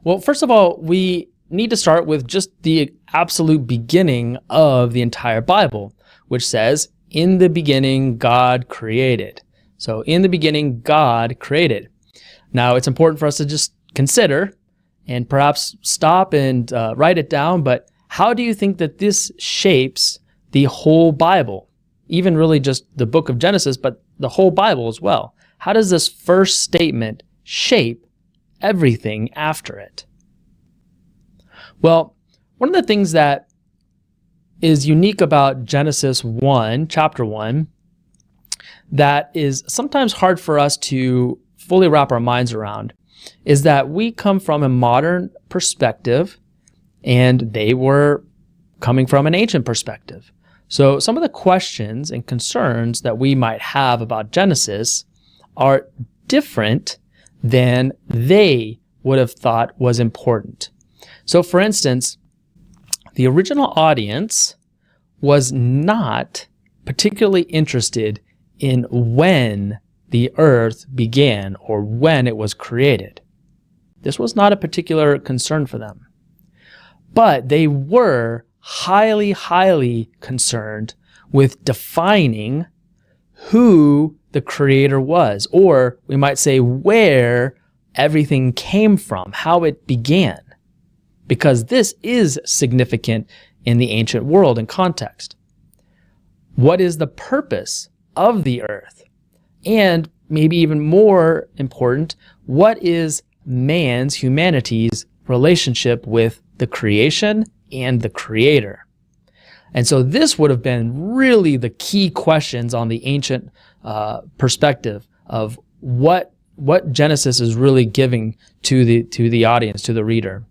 Well, first of all, we need to start with just the absolute beginning of the entire Bible, which says, in the beginning, God created. So in the beginning, God created. Now, it's important for us to just consider and perhaps stop and write it down, but how do you think that this shapes the whole Bible? Even really just the book of Genesis, but the whole Bible as well. How does this first statement shape everything after it? Well, one of the things that is unique about Genesis 1, chapter 1, that is sometimes hard for us to fully wrap our minds around, is that we come from a modern perspective and they were coming from an ancient perspective. So some of the questions and concerns that we might have about Genesis are different than they would have thought was important. So for instance, the original audience was not particularly interested in when the earth began or when it was created. This was not a particular concern for them. But they were highly, highly concerned with defining who the creator was, or we might say where everything came from, how it began, because this is significant in the ancient world and context. What is the purpose of the earth? And maybe even more important, what is humanity's relationship with the creation and the creator? And so this would have been really the key questions on the ancient perspective of what Genesis is really giving to the audience, to the reader.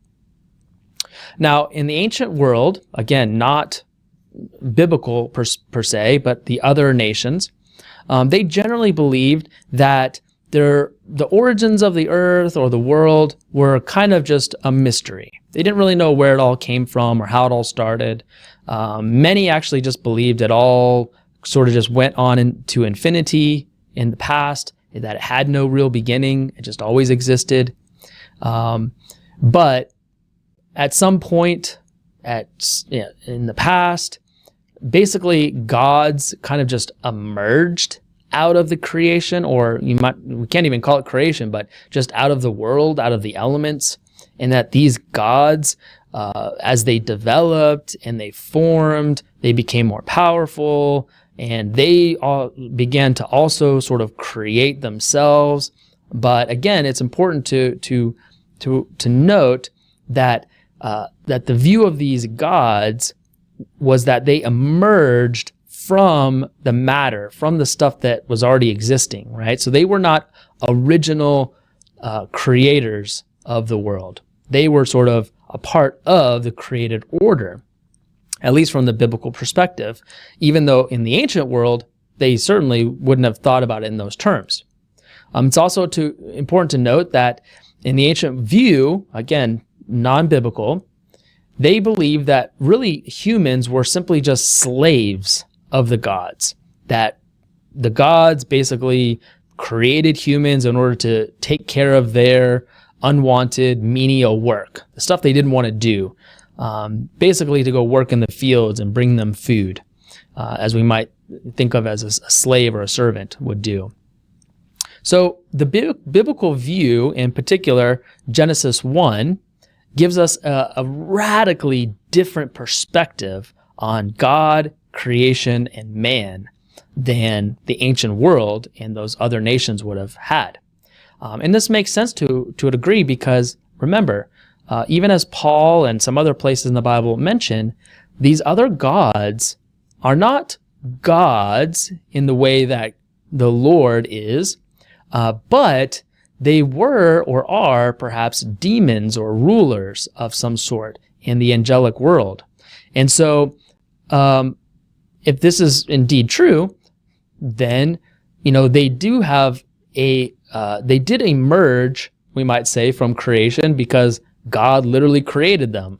Now, in the ancient world, again, not biblical per se, but the other nations, they generally believed that the origins of the earth or the world were kind of just a mystery. They didn't really know where it all came from or how it all started. Many actually just believed it all sort of just went on into infinity in the past, that it had no real beginning. It just always existed. But at some point in the past, basically gods kind of just emerged out of the creation, or we can't even call it creation, but just out of the world, out of the elements, and that these gods, as they developed and they formed, they became more powerful, and they all began to also sort of create themselves. But again, it's important to note that that the view of these gods was that they emerged from the matter, from the stuff that was already existing, right? So they were not original creators of the world. They were sort of a part of the created order, at least from the biblical perspective, even though in the ancient world, they certainly wouldn't have thought about it in those terms. It's also important to note that in the ancient view, again, non-biblical, they believed that really humans were simply just slaves of the gods, that the gods basically created humans in order to take care of their unwanted, menial work, the stuff they didn't want to do, basically to go work in the fields and bring them food, as we might think of as a slave or a servant would do. So the biblical view, in particular, Genesis 1, gives us a radically different perspective on God, creation, and man than the ancient world and those other nations would have had. And this makes sense to a degree because, remember, even as Paul and some other places in the Bible mention, these other gods are not gods in the way that the Lord is, but they were or are perhaps demons or rulers of some sort in the angelic world. And so if this is indeed true, then, they do have they did emerge, we might say, from creation because God literally created them.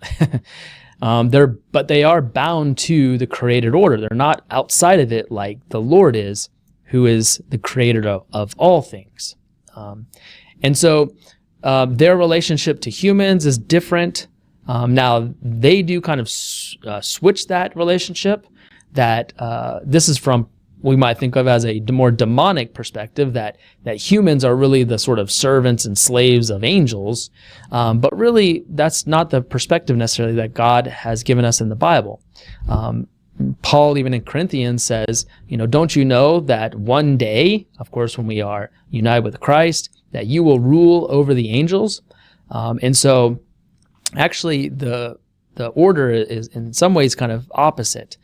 But they are bound to the created order. They're not outside of it like the Lord is, who is the creator of all things. And so their relationship to humans is different. Now, they do kind of switch that relationship. That this is from, we might think of as a more demonic perspective, that humans are really the sort of servants and slaves of angels. But really, that's not the perspective necessarily that God has given us in the Bible. Paul, even in Corinthians, says, don't you know that one day, of course, when we are united with Christ, that you will rule over the angels? And so actually the order is in some ways kind of opposite,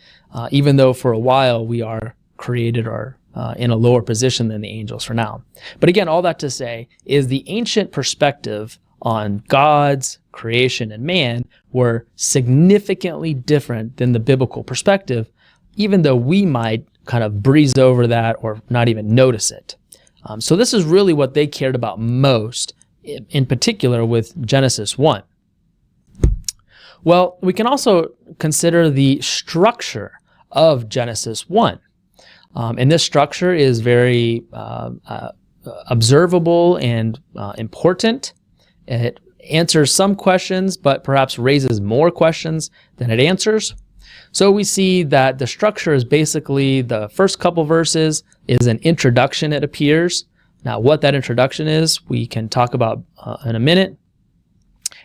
even though for a while we are created or in a lower position than the angels for now. But again, all that to say is the ancient perspective on God's creation and man were significantly different than the biblical perspective, even though we might kind of breeze over that or not even notice it. So this is really what they cared about most, in particular with Genesis 1. Well, we can also consider the structure of Genesis 1. And this structure is very observable and important. It answers some questions, but perhaps raises more questions than it answers. So we see that the structure is basically the first couple verses is an introduction, it appears. Now, what that introduction is, we can talk about in a minute.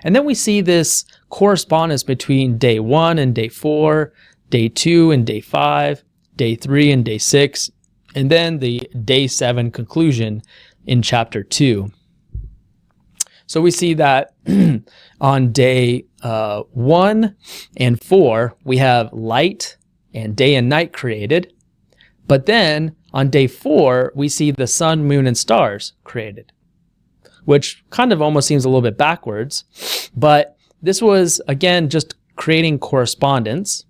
And then we see this correspondence between day 1 and day 4, day 2 and day 5, day 3 and day 6, and then the day 7 conclusion in chapter 2. So we see that on day 1 and 4, we have light and day and night created. But then on day 4, we see the sun, moon, and stars created, which kind of almost seems a little bit backwards. But this was, again, just creating correspondence.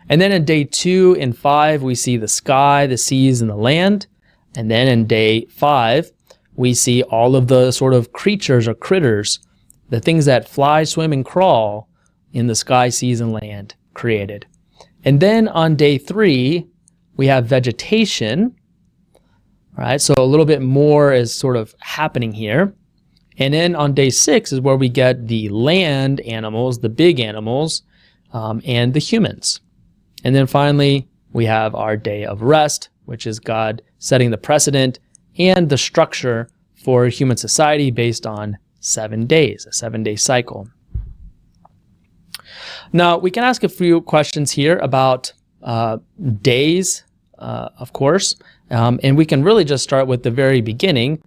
And then in day 2 and 5, we see the sky, the seas, and the land. And then in day 5, we see all of the sort of creatures or critters, the things that fly, swim, and crawl in the sky, seas, and land created. And then on day 3, we have vegetation, right? So a little bit more is sort of happening here. And then on day 6 is where we get the land animals, the big animals, and the humans. And then finally, we have our day of rest, which is God setting the precedent and the structure for human society based on 7 days, a 7-day cycle. Now, we can ask a few questions here about days, of course, and we can really just start with the very beginning,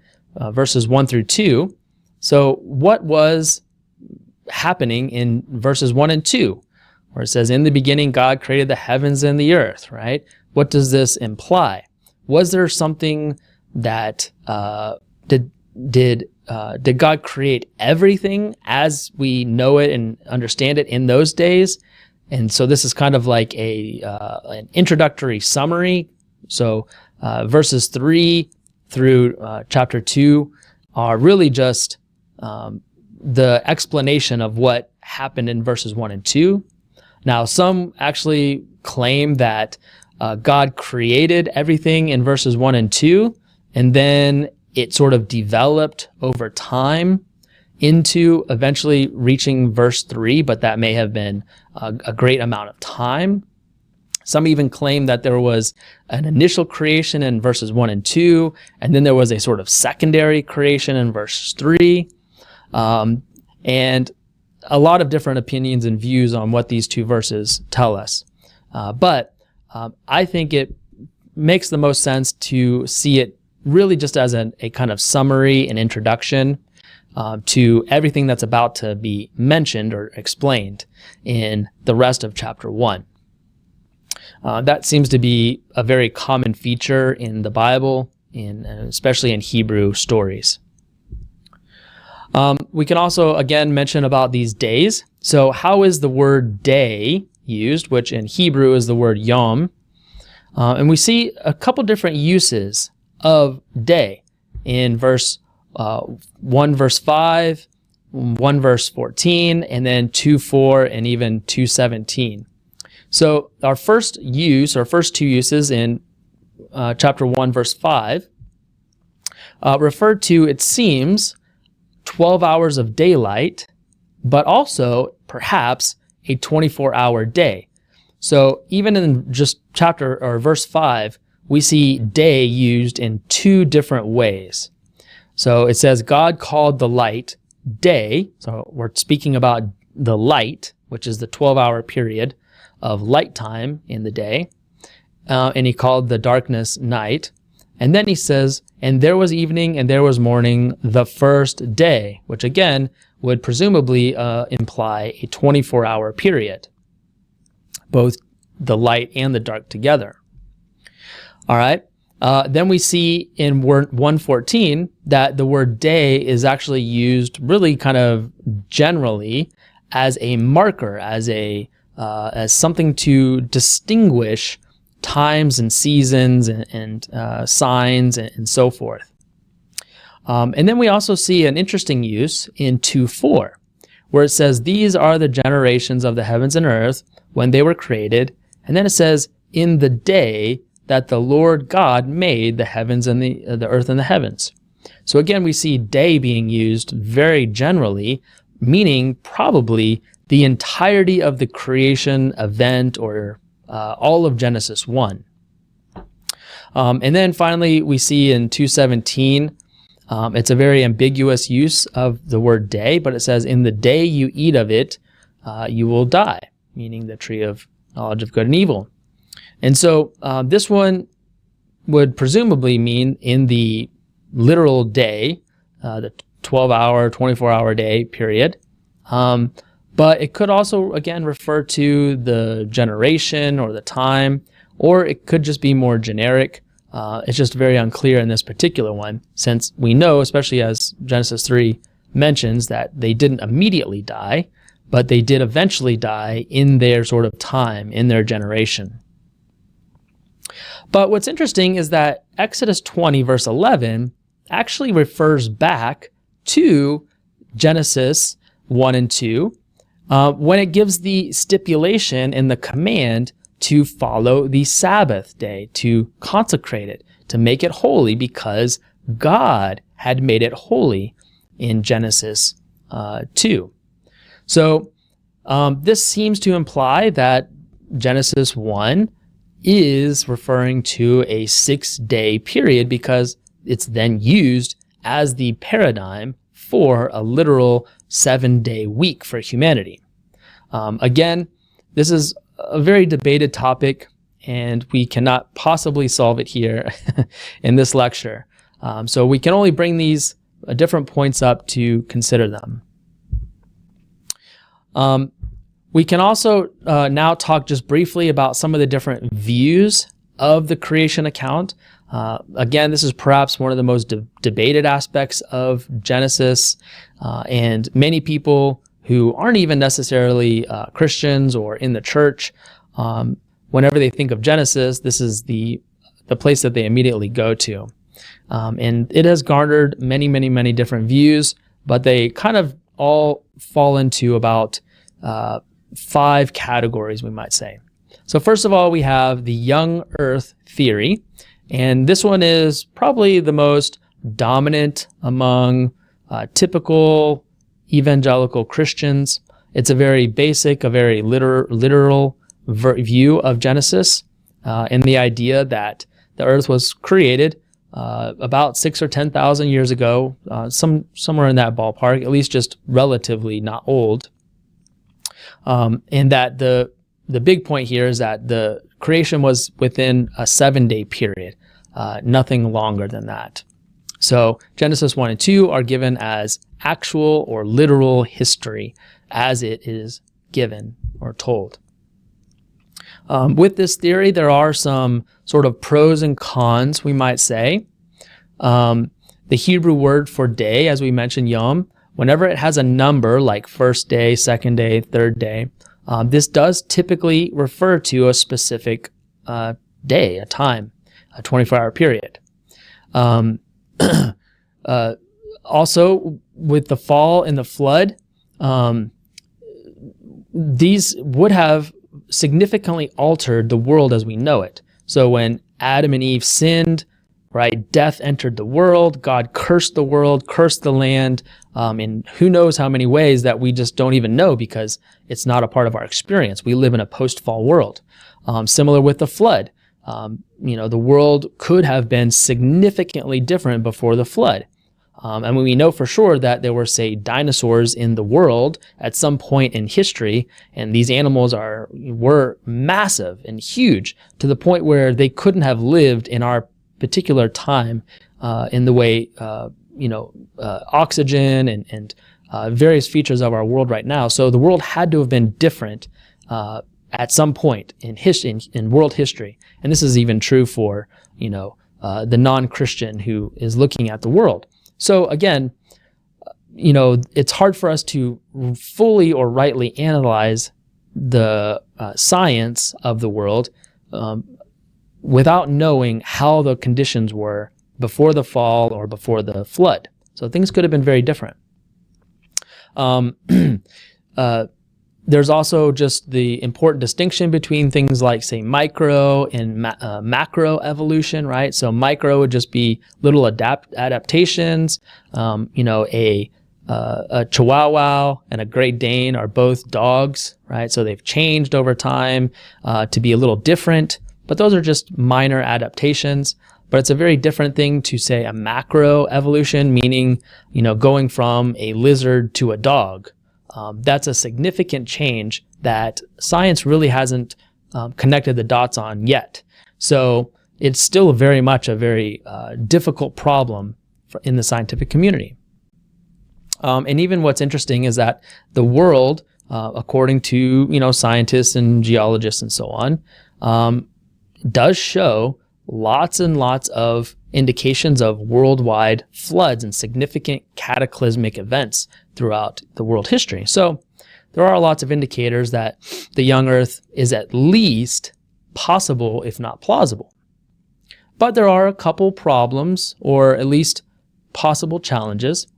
verses 1 through 2. So what was happening in verses 1 and 2, where it says, in the beginning, God created the heavens and the earth, right? What does this imply? Was there something that did God create everything as we know it and understand it in those days? And so this is kind of like an introductory summary. So verses 3 through chapter 2 are really just the explanation of what happened in verses 1 and 2. Now, some actually claim that God created everything in verses 1 and 2, and then it sort of developed over time into eventually reaching verse 3, but that may have been a great amount of time. Some even claim that there was an initial creation in verses 1 and 2, and then there was a sort of secondary creation in verse 3. And a lot of different opinions and views on what these two verses tell us. But I think it makes the most sense to see it really just as a kind of summary and introduction to everything that's about to be mentioned or explained in the rest of chapter 1. That seems to be a very common feature in the Bible, especially in Hebrew stories. We can also, again, mention about these days. So how is the word day used, which in Hebrew is the word yom? And we see a couple different uses of day in verse 1 verse 5, 1 verse 14, and then 2:4 and even 2:17. So our first two uses in chapter 1 verse 5 refer to, it seems, 12 hours of daylight, but also perhaps a 24-hour day. So even in just chapter or verse 5, we see day used in two different ways. So it says, God called the light day. So we're speaking about the light, which is the 12-hour period of light time in the day. And he called the darkness night. And then he says, and there was evening and there was morning the first day, which again would presumably imply a 24-hour period, both the light and the dark together. All right. Then we see in 1:14 that the word day is actually used really kind of generally as a marker, as something to distinguish times and seasons and signs and so forth. And then we also see an interesting use in 2:4, where it says, these are the generations of the heavens and earth when they were created. And then it says, in the day that the Lord God made the heavens and the earth and the heavens. So again, we see day being used very generally, meaning probably the entirety of the creation event or all of Genesis 1. And then finally, we see in 2:17, it's a very ambiguous use of the word day, but it says, in the day you eat of it, you will die, meaning the tree of knowledge of good and evil. And so this one would presumably mean in the literal day, the 12-hour, 24-hour day period. But it could also, again, refer to the generation or the time, or it could just be more generic. It's just very unclear in this particular one, since we know, especially as Genesis 3 mentions, that they didn't immediately die, but they did eventually die in their sort of time, in their generation. But what's interesting is that Exodus 20, verse 11, actually refers back to Genesis 1 and 2 when it gives the stipulation and the command to follow the Sabbath day, to consecrate it, to make it holy, because God had made it holy in Genesis 2. So this seems to imply that Genesis 1 is referring to a 6-day period, because it's then used as the paradigm for a literal 7-day week for humanity. Again, this is a very debated topic, and we cannot possibly solve it here in this lecture. So we can only bring these different points up to consider them. We can also now talk just briefly about some of the different views of the creation account. Again, this is perhaps one of the most debated aspects of Genesis, and many people who aren't even necessarily Christians or in the church, whenever they think of Genesis, this is the place that they immediately go to. And it has garnered many, many, many different views, but they kind of all fall into about 5 categories, we might say. So first of all, we have the young earth theory, and this one is probably the most dominant among typical evangelical Christians. It's a very basic, a very literal view of Genesis, and the idea that the earth was created about 6 or 10,000 years ago, somewhere in that ballpark, at least just relatively not old. And that the big point here is that the creation was within a 7-day period, nothing longer than that. So Genesis 1 and 2 are given as actual or literal history as it is given or told. With this theory, there are some sort of pros and cons, we might say. The Hebrew word for day, as we mentioned, yom, whenever it has a number like first day, second day, third day, this does typically refer to a specific day, a time, a 24-hour period. Also, with the fall and the flood, these would have significantly altered the world as we know it. So when Adam and Eve sinned, right? Death entered the world. God cursed the world, cursed the land, in who knows how many ways that we just don't even know because it's not a part of our experience. We live in a post-fall world. Similar with the flood. The world could have been significantly different before the flood. And we know for sure that there were, say, dinosaurs in the world at some point in history, and these animals were massive and huge to the point where they couldn't have lived in our particular time in the way, oxygen and various features of our world right now. So the world had to have been different at some point in world history. And this is even true for, the non-Christian who is looking at the world. So again, it's hard for us to fully or rightly analyze the science of the world without knowing how the conditions were before the fall or before the flood. So things could have been very different. There's also just the important distinction between things like, say, micro and macro evolution, right? So micro would just be little adaptations. A Chihuahua and a Great Dane are both dogs, right? So they've changed over time to be a little different, but those are just minor adaptations. But it's a very different thing to say a macro evolution, meaning, going from a lizard to a dog. That's a significant change that science really hasn't connected the dots on yet. So it's still very much a very difficult problem in the scientific community. And even what's interesting is that the world, according to scientists and geologists and so on, does show lots and lots of indications of worldwide floods and significant cataclysmic events throughout the world history. So there are lots of indicators that the young Earth is at least possible, if not plausible. But there are a couple problems, or at least possible challenges.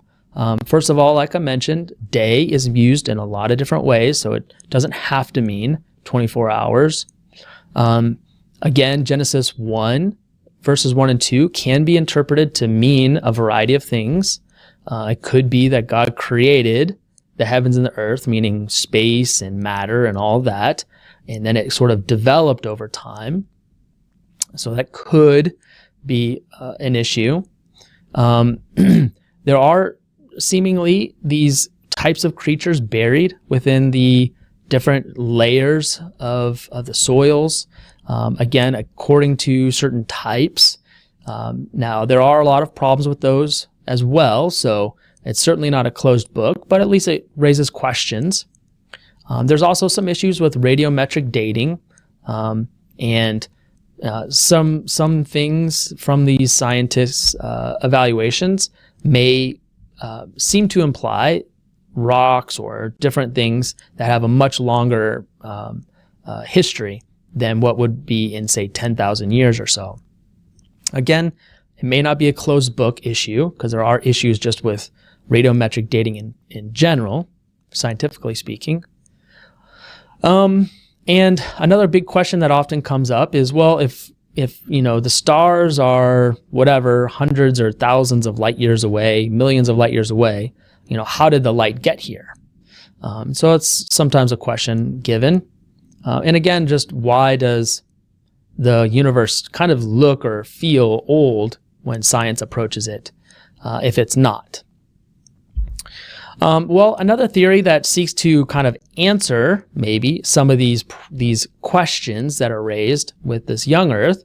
First of all, like I mentioned, day is used in a lot of different ways, so it doesn't have to mean 24 hours. Again, Genesis 1, verses 1 and 2 can be interpreted to mean a variety of things. It could be that God created the heavens and the earth, meaning space and matter and all that, and then it sort of developed over time. So that could be an issue. There are seemingly these types of creatures buried within the different layers of the soils. Again, according to certain types. Now, there are a lot of problems with those as well, so it's certainly not a closed book, but at least it raises questions. There's also some issues with radiometric dating, and some things from these scientists' evaluations may seem to imply rocks or different things that have a much longer history than what would be in, say, 10,000 years or so. Again, it may not be a closed book issue because there are issues just with radiometric dating in general, scientifically speaking. And another big question that often comes up is, well, if the stars are whatever, hundreds or thousands of light years away, millions of light years away, how did the light get here? So it's sometimes a question given. And again, just why does the universe kind of look or feel old when science approaches it, if it's not? Well, another theory that seeks to kind of answer maybe some of these questions that are raised with this young Earth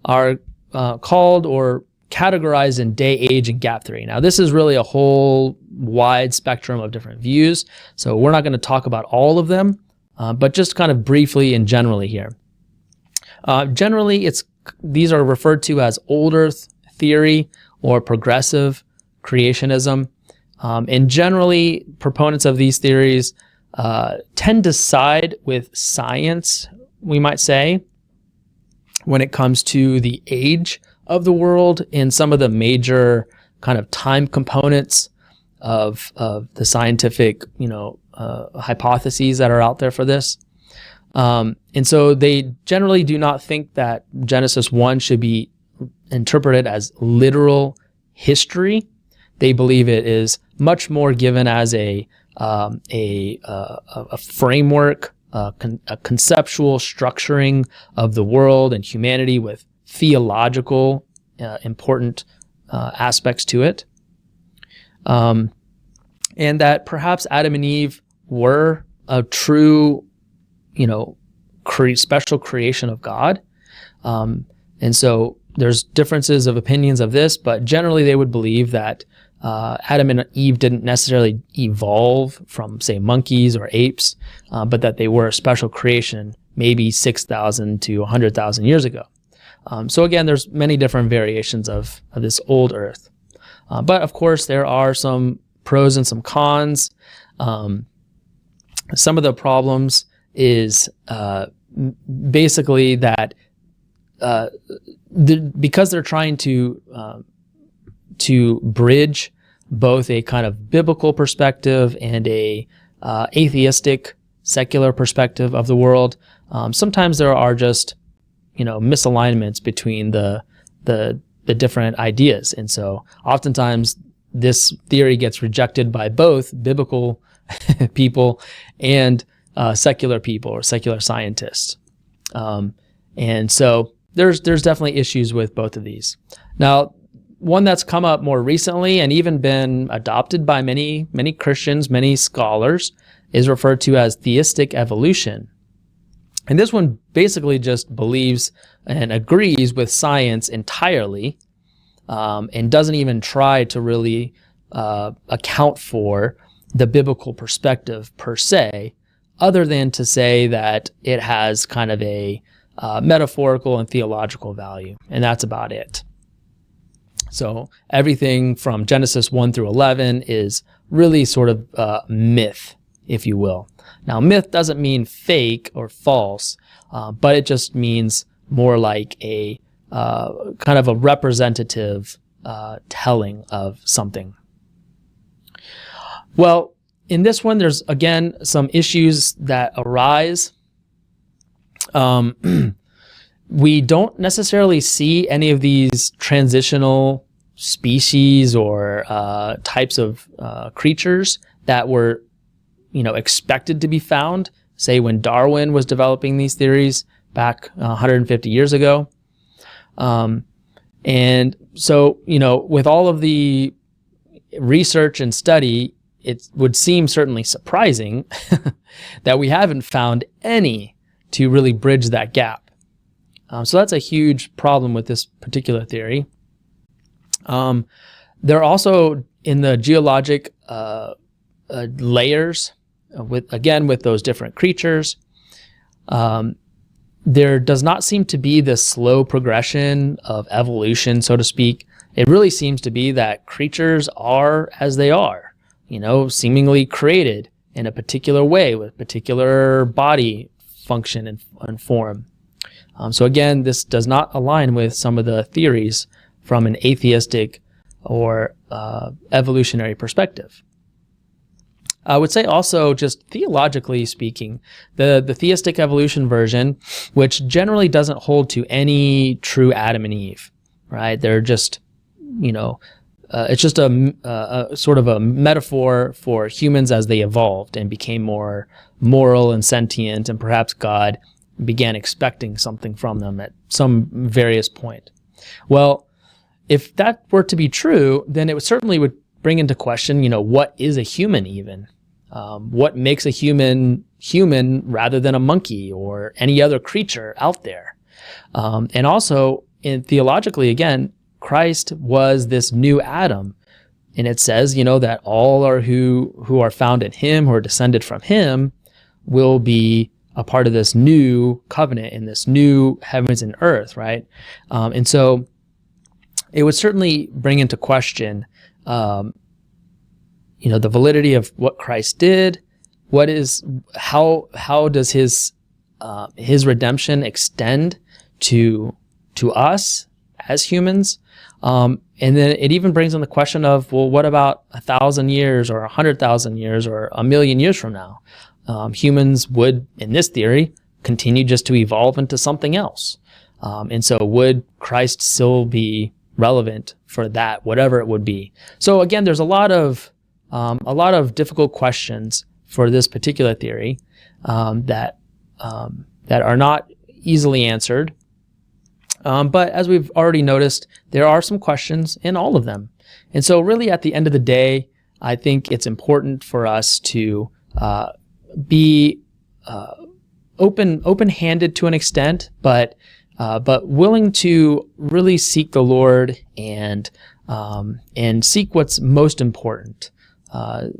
are called or categorized in day, age, and gap theory. Now, this is really a whole wide spectrum of different views, so we're not going to talk about all of them, but just kind of briefly and generally here. Generally, these are referred to as old Earth theory or progressive creationism. And generally, proponents of these theories tend to side with science, we might say, when it comes to the age of the world and some of the major kind of time components of the scientific, hypotheses that are out there for this. And so they generally do not think that Genesis 1 should be interpret it as literal history. They believe it is much more given as a framework, a conceptual structuring of the world and humanity with theological important aspects to it. And that perhaps Adam and Eve were a true, special creation of God. And so there's differences of opinions of this, but generally they would believe that Adam and Eve didn't necessarily evolve from, say, monkeys or apes, but that they were a special creation maybe 6,000 to 100,000 years ago. So again, there's many different variations of this old earth. But of course, there are some pros and some cons. Some of the problems is basically that because they're trying to bridge both a kind of biblical perspective and a atheistic secular perspective of the world, sometimes there are just misalignments between the different ideas, and so oftentimes this theory gets rejected by both biblical people and secular people or secular scientists, and so there's definitely issues with both of these. Now, one that's come up more recently and even been adopted by many Christians, many scholars, is referred to as theistic evolution. And this one basically just believes and agrees with science entirely, and doesn't even try to really account for the biblical perspective per se, other than to say that it has kind of a metaphorical and theological value, and that's about it. So everything from Genesis 1 through 11 is really sort of myth, if you will. Now, myth doesn't mean fake or false, but it just means more like a kind of a representative telling of something. Well, in this one, there's, again, some issues that arise. We don't necessarily see any of these transitional species or types of creatures that were, expected to be found, say when Darwin was developing these theories back 150 years ago. And so, with all of the research and study, it would seem certainly surprising that we haven't found any to really bridge that gap. So that's a huge problem with this particular theory. There are also in the geologic layers, with those different creatures, there does not seem to be this slow progression of evolution, so to speak. It really seems to be that creatures are as they are, seemingly created in a particular way with particular body function and form. So again, this does not align with some of the theories from an atheistic or evolutionary perspective. I would say also, just theologically speaking, the theistic evolution version, which generally doesn't hold to any true Adam and Eve, right? They're just, it's just a sort of a metaphor for humans as they evolved and became more moral and sentient, and perhaps God began expecting something from them at some various point. Well, if that were to be true, then it certainly would bring into question, what is a human even? What makes a human human rather than a monkey or any other creature out there? And also, theologically, again, Christ was this new Adam. And it says, that all are who are found in him, who are descended from him, will be a part of this new covenant in this new heavens and earth, right? And so it would certainly bring into question, the validity of what Christ did. How does his redemption extend to us as humans? And then it even brings in the question of, well, what about 1,000 years or 100,000 years or 1,000,000 years from now? Humans would, in this theory, continue just to evolve into something else. And so would Christ still be relevant for that, whatever it would be? So again, there's a lot of difficult questions for this particular theory that are not easily answered. But as we've already noticed, there are some questions in all of them. And so really at the end of the day, I think it's important for us to be open-handed to an extent, but willing to really seek the Lord and seek what's most important.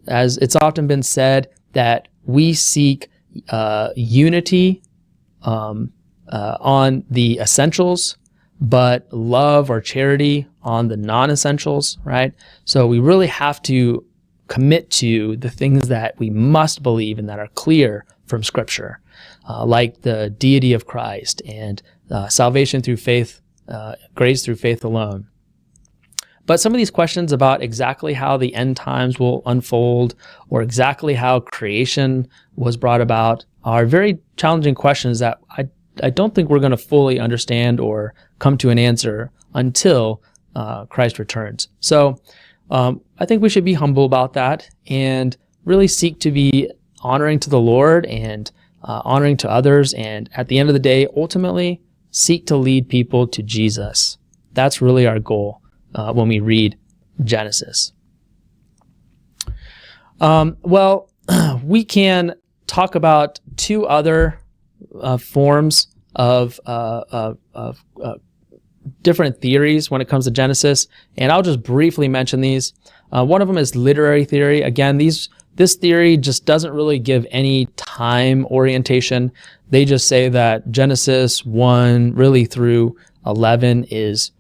As it's often been said that we seek unity on the essentials, but love or charity on the non-essentials, right? So we really have to commit to the things that we must believe and that are clear from Scripture, like the deity of Christ and salvation through faith, grace through faith alone. But some of these questions about exactly how the end times will unfold or exactly how creation was brought about are very challenging questions that I don't think we're going to fully understand or come to an answer until Christ returns. So I think we should be humble about that and really seek to be honoring to the Lord and honoring to others. And at the end of the day, ultimately, seek to lead people to Jesus. That's really our goal when we read Genesis. Well, we can talk about two other forms of different theories when it comes to Genesis, and I'll just briefly mention these. One of them is literary theory. Again, this theory just doesn't really give any time orientation. They just say that Genesis 1 really through 11 is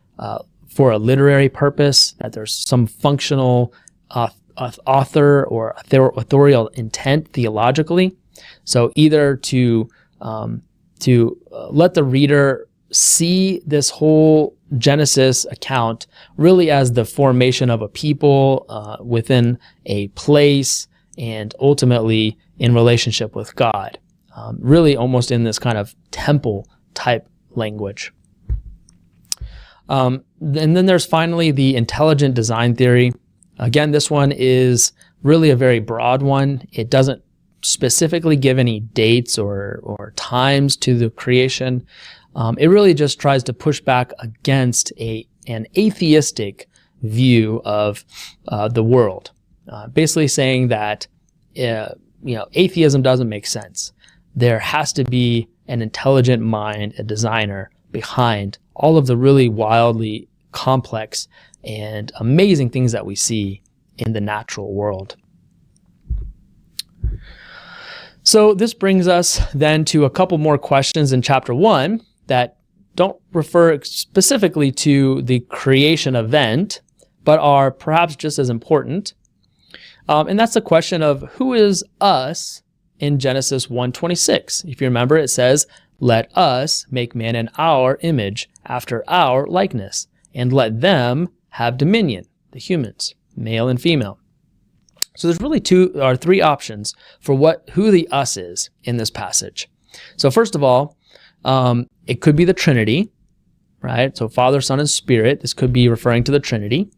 for a literary purpose, that there's some functional author or authorial intent theologically. So either to let the reader see this whole Genesis account really as the formation of a people within a place and ultimately in relationship with God, really almost in this kind of temple type language. And then there's finally the intelligent design theory. Again, this one is really a very broad one. It doesn't specifically give any dates or times to the creation. It really just tries to push back against an atheistic view of the world, basically saying that atheism doesn't make sense. There has to be an intelligent mind, a designer behind all of the really wildly complex and amazing things that we see in the natural world. So this brings us then to a couple more questions in chapter 1 that don't refer specifically to the creation event, but are perhaps just as important. And that's the question of who is us in Genesis 1:26. If you remember, it says, "Let us make man in our image, after our likeness, and let them have dominion," the humans, male and female. So there's really two or three options for who the us is in this passage. So first of all, it could be the Trinity, right? So Father, Son, and Spirit. This could be referring to the Trinity.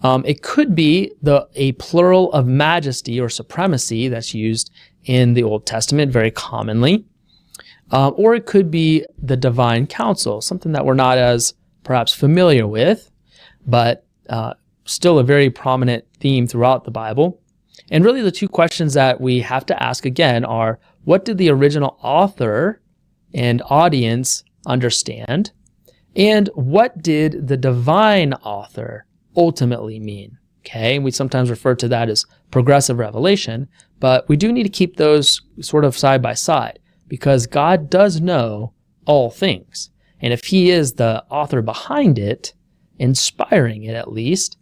It could be a plural of majesty or supremacy that's used in the Old Testament very commonly. Or it could be the divine counsel, something that we're not as perhaps familiar with, but still a very prominent theme throughout the Bible. And really the two questions that we have to ask again are, what did the original author and audience understand? And what did the divine author ultimately mean? Okay, we sometimes refer to that as progressive revelation, but we do need to keep those sort of side by side because God does know all things. And if he is the author behind it, inspiring it at least,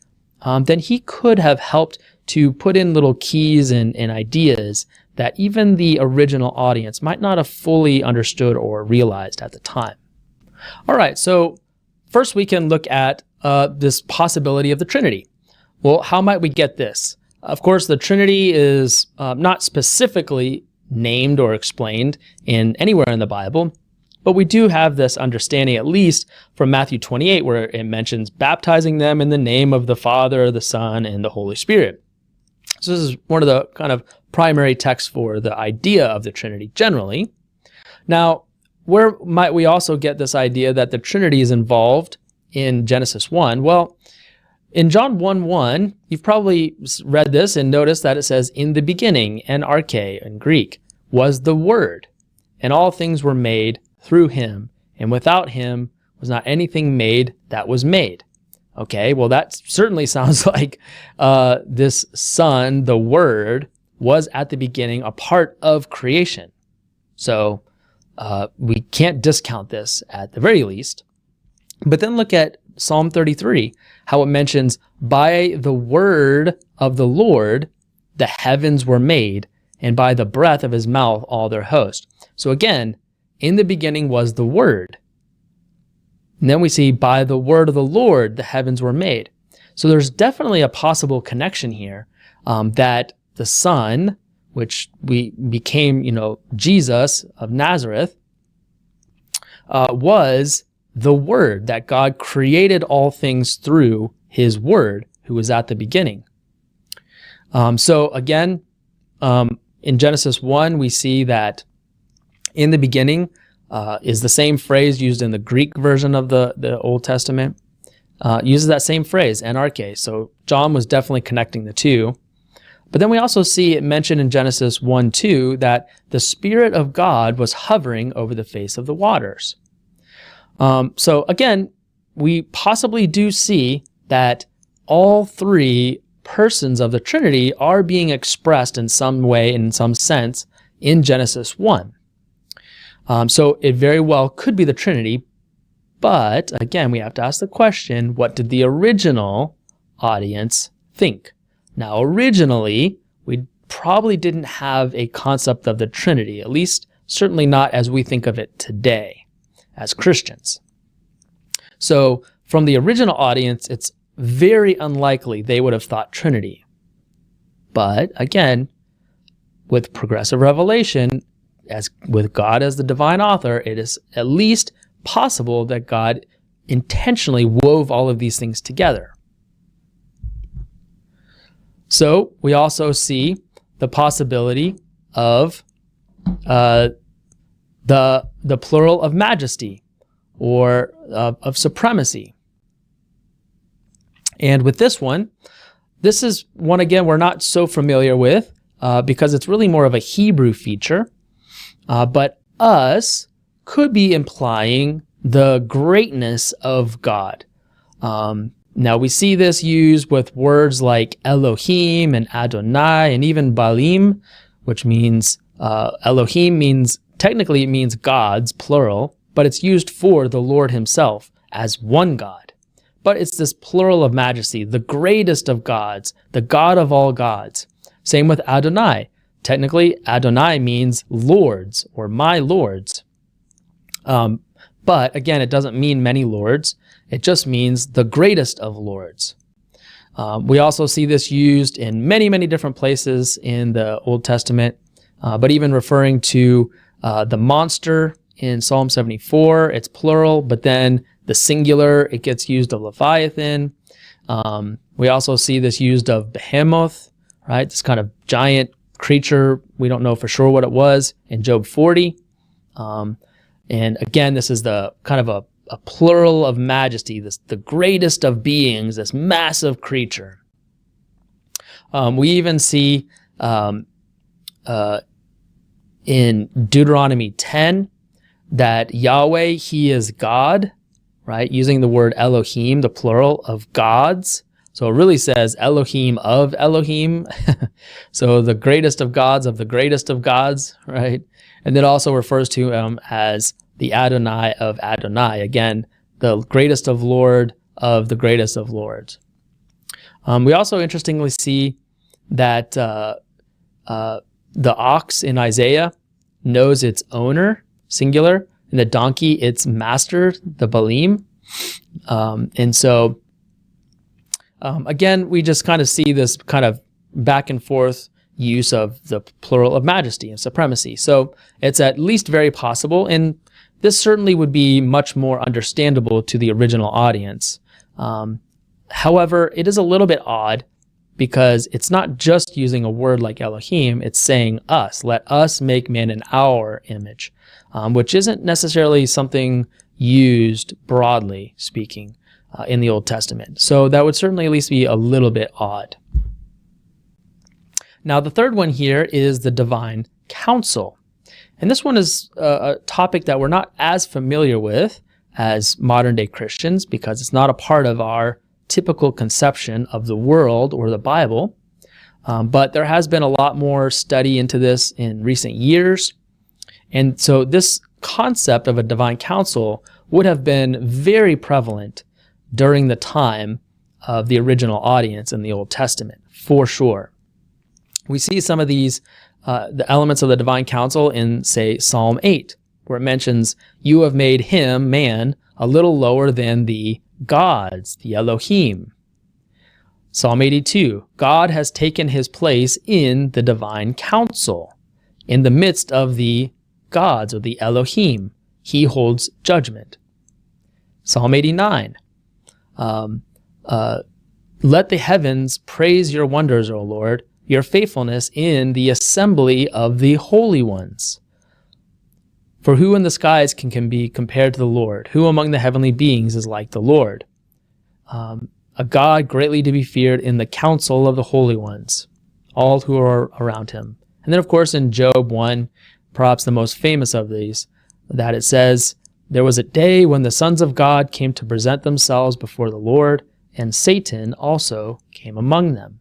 then he could have helped to put in little keys and ideas that even the original audience might not have fully understood or realized at the time. All right, so first we can look at this possibility of the Trinity. Well, how might we get this? Of course, the Trinity is not specifically named or explained in anywhere in the Bible, But we do have this understanding, at least from Matthew 28, where it mentions baptizing them in the name of the Father, the Son, and the Holy Spirit. So this is one of the kind of primary texts for the idea of the Trinity generally. Now, where might we also get this idea that the Trinity is involved in Genesis 1? Well, in John 1:1, you've probably read this and noticed that it says, "In the beginning," and arche in Greek, "was the Word, and all things were made through him, and without him was not anything made that was made." Okay, well, that certainly sounds like this Son, the Word, was at the beginning a part of creation. So we can't discount this at the very least. But then look at Psalm 33, how it mentions, "By the word of the Lord the heavens were made, and by the breath of his mouth all their host." So again, in the beginning was the Word. And then we see, "By the word of the Lord the heavens were made." So there's definitely a possible connection here, that the Son, which we became, Jesus of Nazareth, was the Word, that God created all things through his Word, who was at the beginning. So again, in Genesis 1, we see that "in the beginning" is the same phrase used in the Greek version of the Old Testament. Uses that same phrase, anarche. So John was definitely connecting the two. But then we also see it mentioned in Genesis 1:2 that the Spirit of God was hovering over the face of the waters. So again, we possibly do see that all three persons of the Trinity are being expressed in some way, in some sense, in Genesis 1. So it very well could be the Trinity, but again, we have to ask the question, what did the original audience think? Now, originally, we probably didn't have a concept of the Trinity, at least certainly not as we think of it today as Christians. So from the original audience, it's very unlikely they would have thought Trinity. But again, with progressive revelation, as with God as the divine author, it is at least possible that God intentionally wove all of these things together. So we also see the possibility of the plural of majesty, or of supremacy. And with this one, this is one, again, we're not so familiar with because it's really more of a Hebrew feature. But us could be implying the greatness of God. Now we see this used with words like Elohim and Adonai and even Baalim, which means Elohim means, technically it means gods, plural, but it's used for the Lord himself as one God. But it's this plural of majesty, the greatest of gods, the God of all gods. Same with Adonai. Technically, Adonai means lords or my lords. But again, it doesn't mean many lords. It just means the greatest of lords. We also see this used in many, many different places in the Old Testament, but even referring to the monster in Psalm 74, it's plural, but then the singular, it gets used of Leviathan. We also see this used of behemoth, right? This kind of giant creature. We don't know for sure what it was in Job 40. And again, this is the kind of a plural of majesty, the greatest of beings, this massive creature. We even see in Deuteronomy 10 that Yahweh, he is God, right? Using the word Elohim, the plural of gods. So it really says Elohim of Elohim. So the greatest of the greatest of gods, right? And then also refers to him as the Adonai of Adonai. Again, the greatest of Lord of the greatest of lords. We also interestingly see that the ox in Isaiah knows its owner, singular, and the donkey its master, the Baalim. And so, again, we just kind of see this kind of back and forth use of the plural of majesty and supremacy. So it's at least very possible, and this certainly would be much more understandable to the original audience. However, it is a little bit odd because it's not just using a word like Elohim, it's saying us. Let us make man in our image, which isn't necessarily something used broadly speaking in the Old Testament. So that would certainly at least be a little bit odd. Now, the third one here is the divine counsel. And this one is a topic that we're not as familiar with as modern day Christians because it's not a part of our typical conception of the world or the Bible. But there has been a lot more study into this in recent years. And so this concept of a divine counsel would have been very prevalent during the time of the original audience in the Old Testament, for sure. We see some of these, the elements of the divine counsel in, say, Psalm 8, where it mentions, "You have made him, man, a little lower than the gods, the Elohim." Psalm 82, "God has taken his place in the divine counsel. In the midst of the gods, or the Elohim, he holds judgment." Psalm 89, "Let the heavens praise your wonders, O Lord, your faithfulness in the assembly of the holy ones. For who in the skies can be compared to the Lord? Who among the heavenly beings is like the Lord? A God greatly to be feared in the council of the holy ones, all who are around him." And then, of course, in Job 1, perhaps the most famous of these, that it says, "There was a day when the sons of God came to present themselves before the Lord, and Satan also came among them."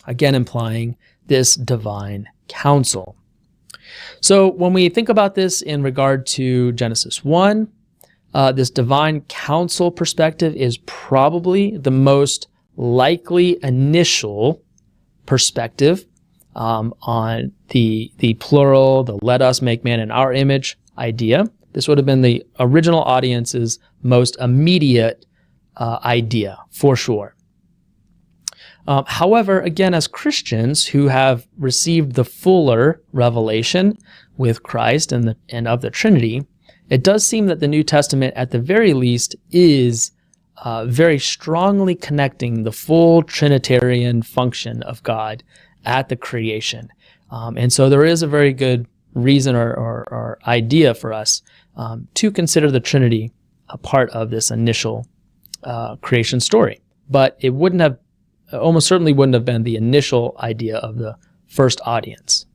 Again, implying this divine counsel. So when we think about this in regard to Genesis 1, this divine counsel perspective is probably the most likely initial perspective on the plural, the "let us make man in our image" idea. This would have been the original audience's most immediate idea, for sure. However, again, as Christians who have received the fuller revelation with Christ and of the Trinity, it does seem that the New Testament, at the very least, is very strongly connecting the full Trinitarian function of God at the creation. And so there is a very good reason or idea for us to consider the Trinity a part of this initial creation story. But it almost certainly wouldn't have been the initial idea of the first audience.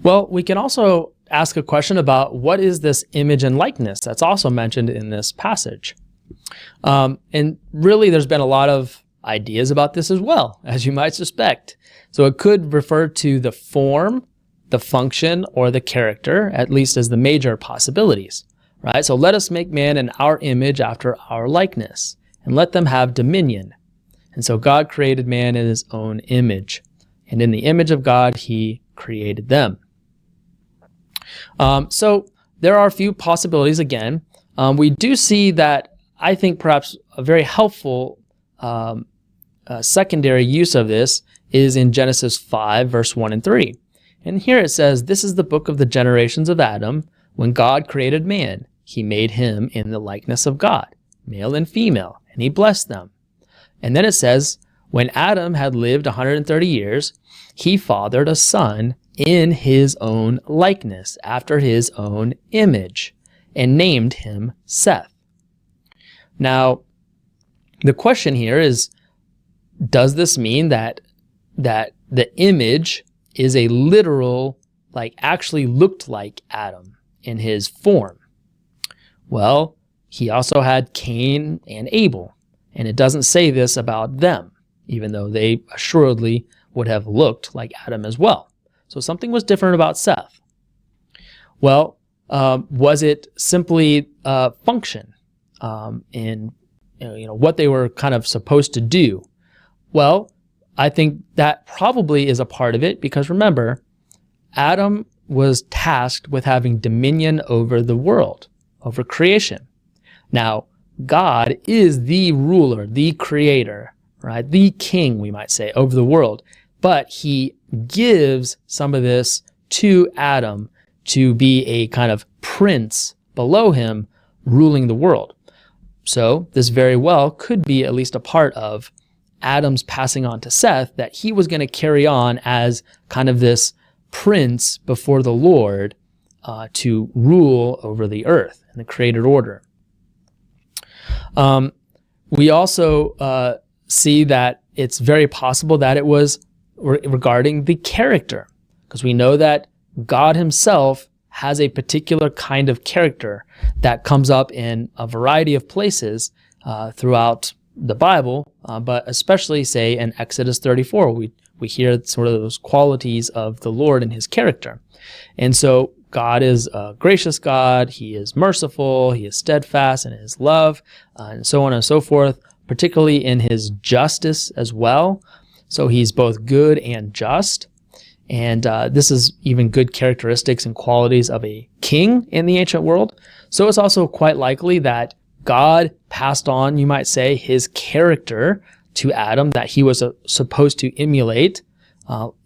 Well, we can also ask a question about what is this image and likeness that's also mentioned in this passage. And really, there's been a lot of ideas about this as well, as you might suspect. So it could refer to the form, the function, or the character, at least as the major possibilities, right? So let us make man in our image after our likeness, and let them have dominion. And so God created man in his own image, and in the image of God, he created them. So there are a few possibilities again. We do see that, I think perhaps a very helpful secondary use of this is in Genesis 5, verse 1 and 3. And here it says, "This is the book of the generations of Adam. When God created man, he made him in the likeness of God, male and female, and he blessed them." And then it says, "When Adam had lived 130 years, he fathered a son in his own likeness, after his own image, and named him Seth." Now, the question here is, does this mean that the image is a literal, actually looked like Adam in his form? Well, he also had Cain and Abel, and it doesn't say this about them, even though they assuredly would have looked like Adam as well. So something was different about Seth. Well, was it simply function in what they were kind of supposed to do? Well, I think that probably is a part of it, because remember, Adam was tasked with having dominion over the world, over creation. Now, God is the ruler, the creator, right? The king, we might say, over the world. But he gives some of this to Adam to be a kind of prince below him ruling the world. So this very well could be at least a part of Adam's passing on to Seth, that he was going to carry on as kind of this prince before the Lord to rule over the earth and the created order. We also see that it's very possible that it was regarding the character, because we know that God himself has a particular kind of character that comes up in a variety of places throughout the Bible, but especially, say, in Exodus 34, we hear sort of those qualities of the Lord and his character. And so God is a gracious God, he is merciful, he is steadfast in his love, and so on and so forth, particularly in his justice as well. So he's both good and just. And this is even good characteristics and qualities of a king in the ancient world. So it's also quite likely that God passed on, you might say, his character to Adam, that he was supposed to emulate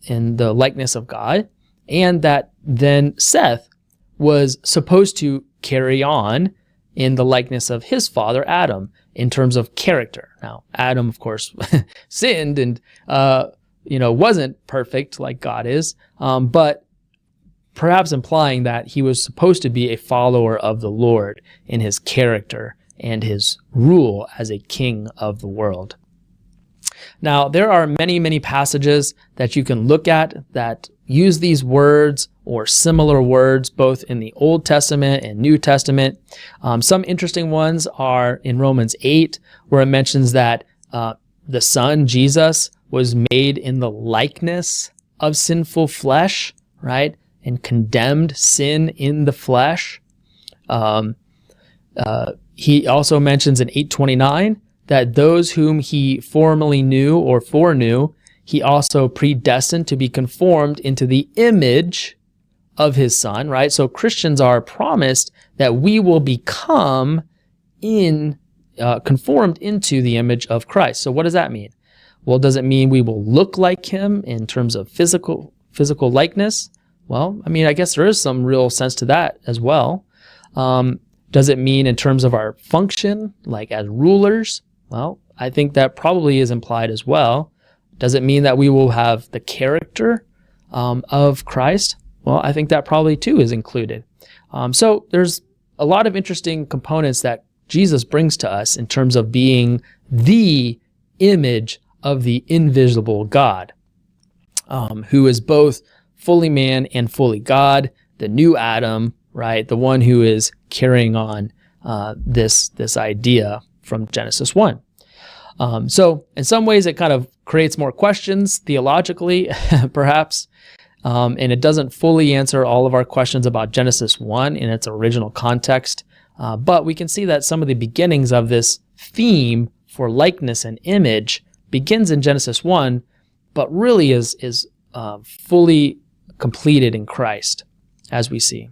in the likeness of God, and that then Seth was supposed to carry on in the likeness of his father Adam in terms of character. Now, Adam, of course, sinned and wasn't perfect like God is, but perhaps implying that he was supposed to be a follower of the Lord in his character and his rule as a king of the world. Now, there are many, many passages that you can look at that use these words or similar words both in the Old Testament and New Testament. Some interesting ones are in Romans 8, where it mentions that the Son, Jesus, was made in the likeness of sinful flesh, right? And condemned sin in the flesh. He also mentions in 8:29 that those whom he formerly knew or foreknew, he also predestined to be conformed into the image of his Son, right? So Christians are promised that we will become conformed into the image of Christ. So what does that mean? Well, does it mean we will look like him in terms of physical likeness? Well, I mean, I guess there is some real sense to that as well. Does it mean in terms of our function, like as rulers? Well, I think that probably is implied as well. Does it mean that we will have the character of Christ? Well, I think that probably too is included. So there's a lot of interesting components that Jesus brings to us in terms of being the image of the invisible God, who is both fully man and fully God, the new Adam, right? The one who is carrying on this idea from Genesis 1. So in some ways, it kind of creates more questions theologically, perhaps, and it doesn't fully answer all of our questions about Genesis 1 in its original context. But we can see that some of the beginnings of this theme for likeness and image begins in Genesis 1, but really is fully completed in Christ, as we see.